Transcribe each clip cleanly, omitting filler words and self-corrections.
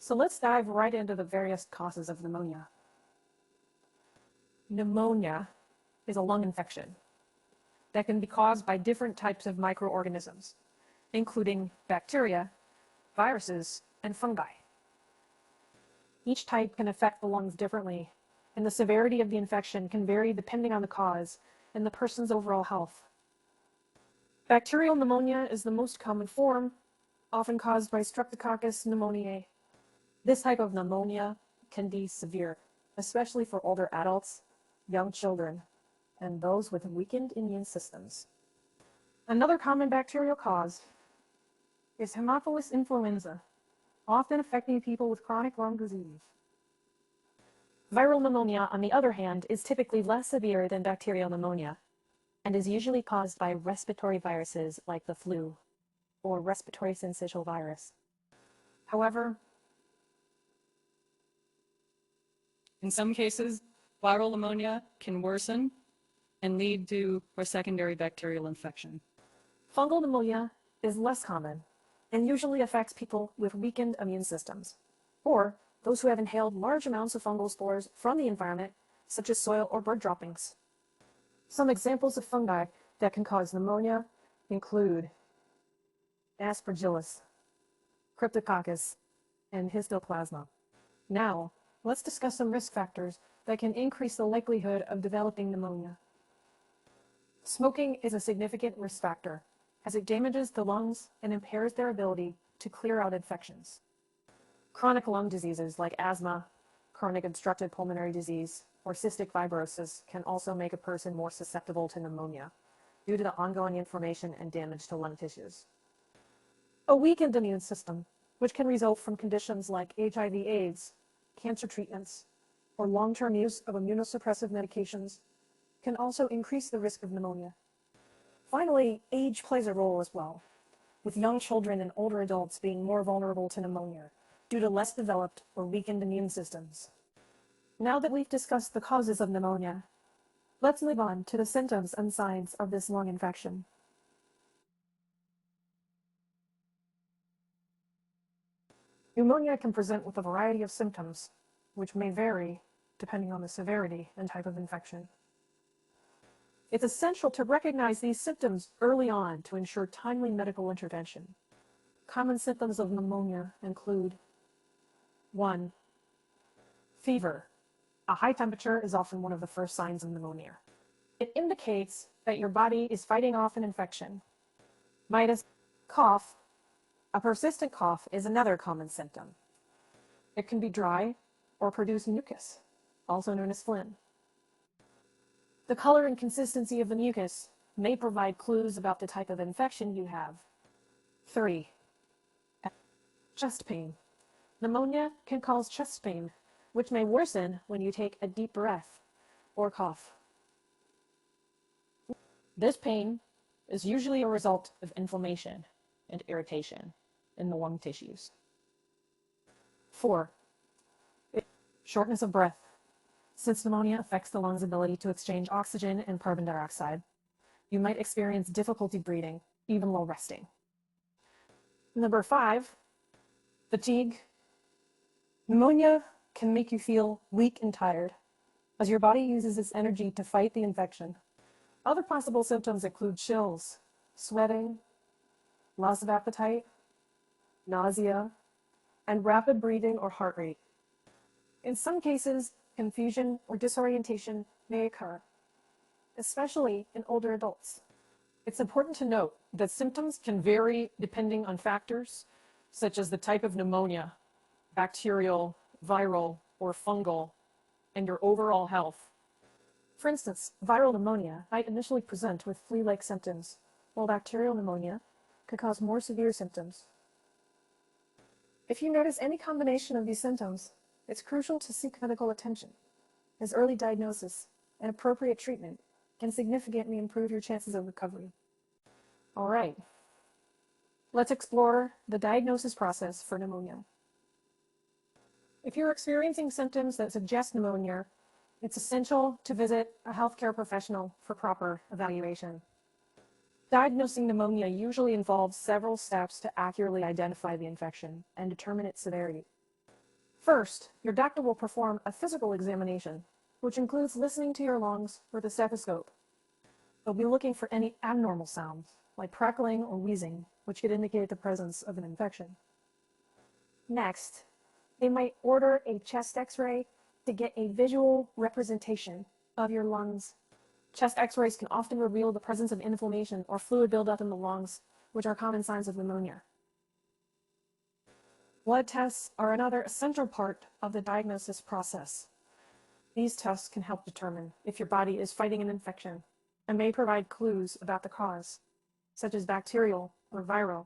So let's dive right into the various causes of pneumonia. Pneumonia is a lung infection that can be caused by different types of microorganisms, including bacteria, viruses, and fungi. Each type can affect the lungs differently, and the severity of the infection can vary depending on the cause and the person's overall health. Bacterial pneumonia is the most common form, often caused by Streptococcus pneumoniae. This type of pneumonia can be severe, especially for older adults, young children, and those with weakened immune systems. Another common bacterial cause is Haemophilus influenza, often affecting people with chronic lung disease. Viral pneumonia, on the other hand, is typically less severe than bacterial pneumonia and is usually caused by respiratory viruses like the flu or respiratory syncytial virus. However, in some cases, viral pneumonia can worsen and lead to a secondary bacterial infection. fungal pneumonia is less common and usually affects people with weakened immune systems, or those who have inhaled large amounts of fungal spores from the environment, such as soil or bird droppings. Some examples of fungi that can cause pneumonia include Aspergillus, Cryptococcus, and Histoplasma. Now, let's discuss some risk factors that can increase the likelihood of developing pneumonia. Smoking is a significant risk factor, as it damages the lungs and impairs their ability to clear out infections. Chronic lung diseases like asthma, chronic obstructive pulmonary disease, or cystic fibrosis can also make a person more susceptible to pneumonia due to the ongoing inflammation and damage to lung tissues. A weakened immune system, which can result from conditions like HIV/AIDS, cancer treatments, or long-term use of immunosuppressive medications, can also increase the risk of pneumonia. Finally, age plays a role as well, with young children and older adults being more vulnerable to pneumonia due to less developed or weakened immune systems. Now that we've discussed the causes of pneumonia, let's move on to the symptoms and signs of this lung infection. Pneumonia can present with a variety of symptoms, which may vary depending on the severity and type of infection. It's essential to recognize these symptoms early on to ensure timely medical intervention. Common symptoms of pneumonia include 1. Fever. A high temperature is often one of the first signs of pneumonia. It indicates that your body is fighting off an infection. Mitis. Cough. A persistent cough is another common symptom. It can be dry or produce mucus, also known as phlegm. The color and consistency of the mucus may provide clues about the type of infection you have. 3. Chest pain. Pneumonia can cause chest pain, which may worsen when you take a deep breath or cough. This pain is usually a result of inflammation and irritation in the lung tissues. 4. Shortness of breath. Since pneumonia affects the lungs' ability to exchange oxygen and carbon dioxide, you might experience difficulty breathing, even while resting. Number 5, fatigue. Pneumonia can make you feel weak and tired, as your body uses its energy to fight the infection. Other possible symptoms include chills, sweating, loss of appetite, nausea, and rapid breathing or heart rate. In some cases, confusion or disorientation may occur, especially in older adults. It's important to note that symptoms can vary depending on factors such as the type of pneumonia, bacterial, viral, or fungal, and your overall health. For instance, viral pneumonia might initially present with flu-like symptoms, while bacterial pneumonia could cause more severe symptoms. If you notice any combination of these symptoms, it's crucial to seek medical attention, as early diagnosis and appropriate treatment can significantly improve your chances of recovery. All right, let's explore the diagnosis process for pneumonia. If you're experiencing symptoms that suggest pneumonia, it's essential to visit a healthcare professional for proper evaluation. Diagnosing pneumonia usually involves several steps to accurately identify the infection and determine its severity. First, your doctor will perform a physical examination, which includes listening to your lungs with a stethoscope. They'll be looking for any abnormal sounds, like crackling or wheezing, which could indicate the presence of an infection. Next, they might order a chest x-ray to get a visual representation of your lungs. Chest x-rays can often reveal the presence of inflammation or fluid buildup in the lungs, which are common signs of pneumonia. Blood tests are another essential part of the diagnosis process. These tests can help determine if your body is fighting an infection and may provide clues about the cause, such as bacterial or viral.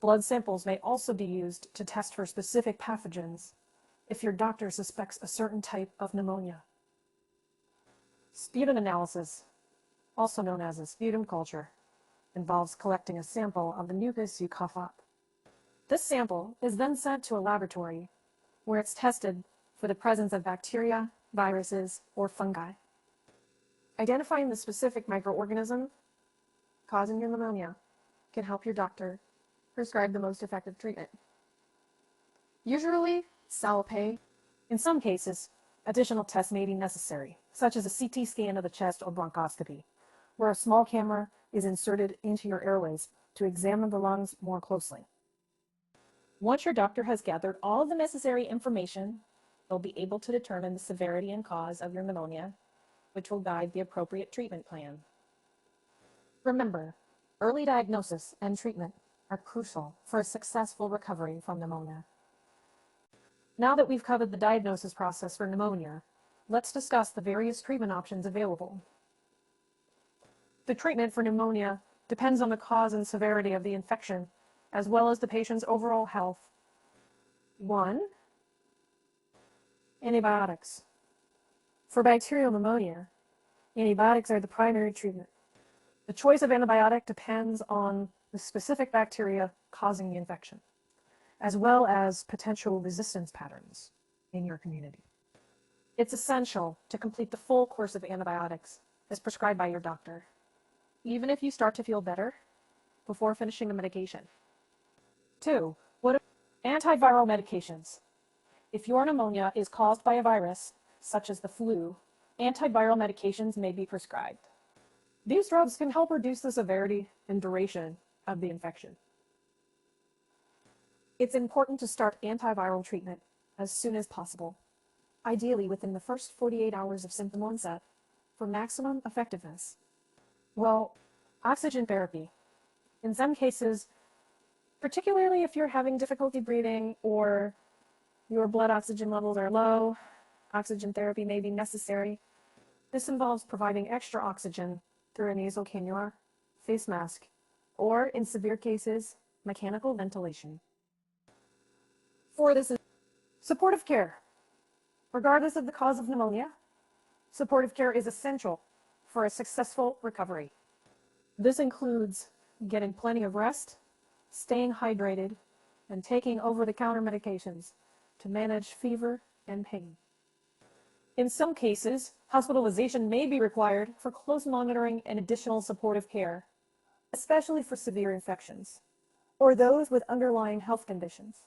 Blood samples may also be used to test for specific pathogens if your doctor suspects a certain type of pneumonia. Sputum analysis, also known as a sputum culture, involves collecting a sample of the mucus you cough up. This sample is then sent to a laboratory where it's tested for the presence of bacteria, viruses, or fungi. Identifying the specific microorganism causing your pneumonia can help your doctor prescribe the most effective treatment. Usually, salpay. In some cases, additional tests may be necessary, such as a CT scan of the chest or bronchoscopy, where a small camera is inserted into your airways to examine the lungs more closely. Once your doctor has gathered all of the necessary information, they'll be able to determine the severity and cause of your pneumonia, which will guide the appropriate treatment plan. Remember, early diagnosis and treatment are crucial for a successful recovery from pneumonia. Now that we've covered the diagnosis process for pneumonia, let's discuss the various treatment options available. The treatment for pneumonia depends on the cause and severity of the infection, as well as the patient's overall health. 1. Antibiotics. For bacterial pneumonia, antibiotics are the primary treatment. The choice of antibiotic depends on the specific bacteria causing the infection, as well as potential resistance patterns in your community. It's essential to complete the full course of antibiotics as prescribed by your doctor, even if you start to feel better before finishing the medication. 2. Antiviral medications. If your pneumonia is caused by a virus, such as the flu, antiviral medications may be prescribed. These drugs can help reduce the severity and duration of the infection. It's important to start antiviral treatment as soon as possible, ideally within the first 48 hours of symptom onset, for maximum effectiveness. Well, oxygen therapy. In some cases, particularly if you're having difficulty breathing or your blood oxygen levels are low, oxygen therapy may be necessary. This involves providing extra oxygen through a nasal cannula, face mask, or in severe cases, mechanical ventilation. For this, supportive care. Regardless of the cause of pneumonia, supportive care is essential for a successful recovery. This includes getting plenty of rest, staying hydrated, and taking over-the-counter medications to manage fever and pain. In some cases, hospitalization may be required for close monitoring and additional supportive care, especially for severe infections or those with underlying health conditions.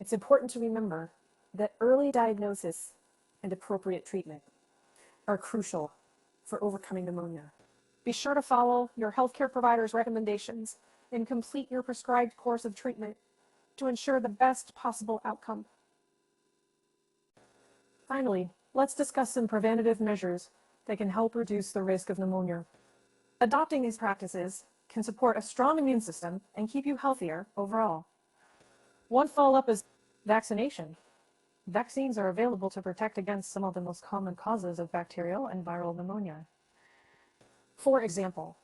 It's important to remember that early diagnosis and appropriate treatment are crucial for overcoming pneumonia. Be sure to follow your healthcare provider's recommendations and complete your prescribed course of treatment to ensure the best possible outcome. Finally, let's discuss some preventative measures that can help reduce the risk of pneumonia. Adopting these practices can support a strong immune system and keep you healthier overall. One follow-up is vaccination. Vaccines are available to protect against some of the most common causes of bacterial and viral pneumonia. For example,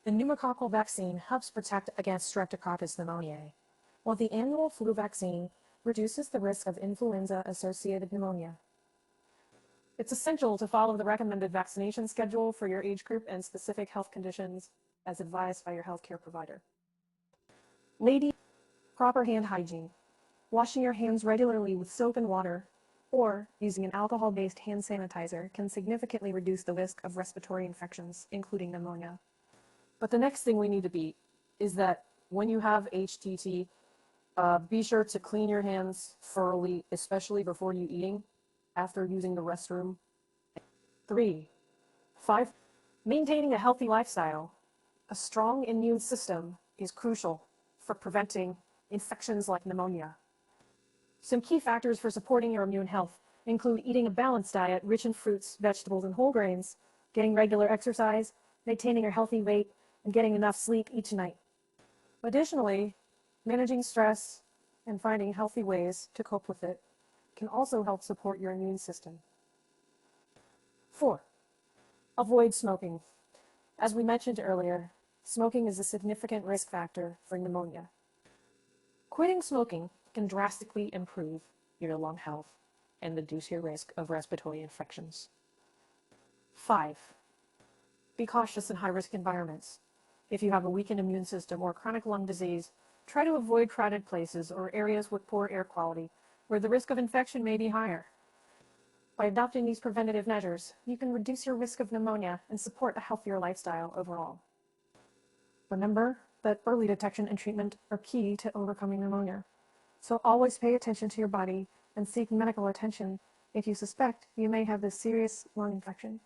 the pneumococcal vaccine helps protect against Streptococcus pneumoniae, while the annual flu vaccine reduces the risk of influenza-associated pneumonia. It's essential to follow the recommended vaccination schedule for your age group and specific health conditions as advised by your healthcare provider. Ladies, proper hand hygiene. Washing your hands regularly with soap and water or using an alcohol-based hand sanitizer can significantly reduce the risk of respiratory infections, including pneumonia. But the next thing we need to beat is that when you have HTT, Be sure to clean your hands thoroughly, especially before you eating, after using the restroom. 3. 5. Maintaining a healthy lifestyle. A strong immune system is crucial for preventing infections like pneumonia. Some key factors for supporting your immune health include eating a balanced diet rich in fruits, vegetables, and whole grains, getting regular exercise, maintaining your healthy weight, and getting enough sleep each night. Additionally, managing stress and finding healthy ways to cope with it can also help support your immune system. 4. Avoid smoking. As we mentioned earlier, smoking is a significant risk factor for pneumonia. Quitting smoking can drastically improve your lung health and reduce your risk of respiratory infections. 5. Be cautious in high-risk environments. If you have a weakened immune system or chronic lung disease, try to avoid crowded places or areas with poor air quality, where the risk of infection may be higher. By adopting these preventative measures, you can reduce your risk of pneumonia and support a healthier lifestyle overall. Remember that early detection and treatment are key to overcoming pneumonia. So always pay attention to your body and seek medical attention if you suspect you may have this serious lung infection.